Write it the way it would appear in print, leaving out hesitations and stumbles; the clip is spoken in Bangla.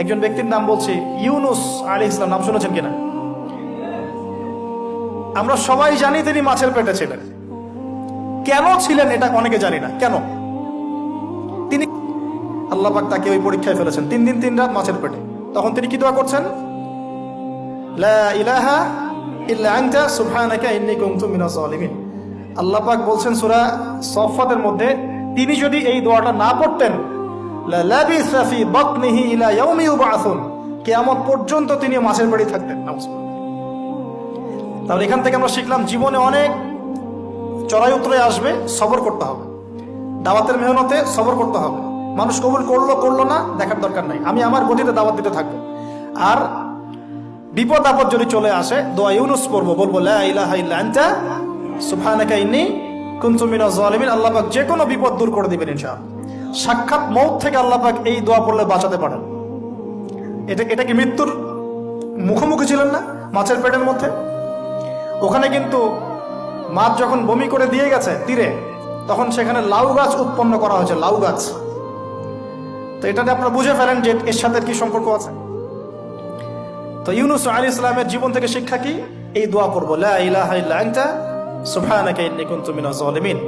একজন ব্যক্তির নাম বলছি, ইউনুস আলাইহিস সালাম। নাম শুনেছেন কিনা? আমরা সবাই জানি তিনি মাছের পেটে ছিলেন। কেন ছিলেন এটা অনেকে জানি না। কেন তিনি, আল্লাহ পাক তাকে ওই পরীক্ষায় ফেলেছেন 3 দিন 3 রাত মাছের পেটে। তখন তিনি কি দোয়া করছেন? লা ইলাহা ইল্লা আনতা সুবহানাকা ইন্নী কুনতু মিনাজ জালিমিন। আল্লাহ পাক বলছেন সূরা সফফাতের মধ্যে, তিনি যদি এই দোয়াটা না পড়তেন, লা লাবিসা ফি বাতনিহি ইলা ইয়াউমি ইউবআসুন, কিয়ামত পর্যন্ত তিনি মাছের পেটে থাকতেন। তাহলে এখান থেকে আমরা শিখলাম, জীবনে অনেক চড়াই উতরাই আসবে, সবর করতে হবে। দাওয়াতের মেহনতে সবর করতে হবে। মানুষ কবুল করলো করলো না দেখার দরকার নাই, আমি আমার গতিতে দাওয়াত দিতে থাকবো। আর বিপদ আপদ যদি চলে আসে, দোয়া ইউনুস পড়বো, বলবো লা ইলাহা ইল্লা আনতা সুবহানাকা ইন্নী কুনতু মিনাজ জালিমিন। আল্লাহ পাক যে কোনো বিপদ দূর করে দিবেন ইনশাআল্লাহ। সাক্ষাৎ মউত থেকে আল্লাহ পাক এই দোয়া পড়লে বাঁচাতে পারেন। এটা কি মৃত্যুর মুখোমুখি ছিলেন না মাছের পেটের মধ্যে? ওখানে কিন্তু মাছ যখন বমি করে দিয়ে গেছে তীরে, তখন সেখানে লাউ গাছ উৎপন্ন করা হয়েছে, লাউ গাছ। তো এটাতে আপনারা বুঝে ফেলেন যে এর সাথে কি সম্পর্ক আছে। তো ইউনুস আলাইহিস সালামের জীবন থেকে শিক্ষা কি? এই দোয়া করবো, লা ইলাহা ইল্লা আনতা সুবহানাকা ইন্নী কুনতু মিনাজ জালিমিন।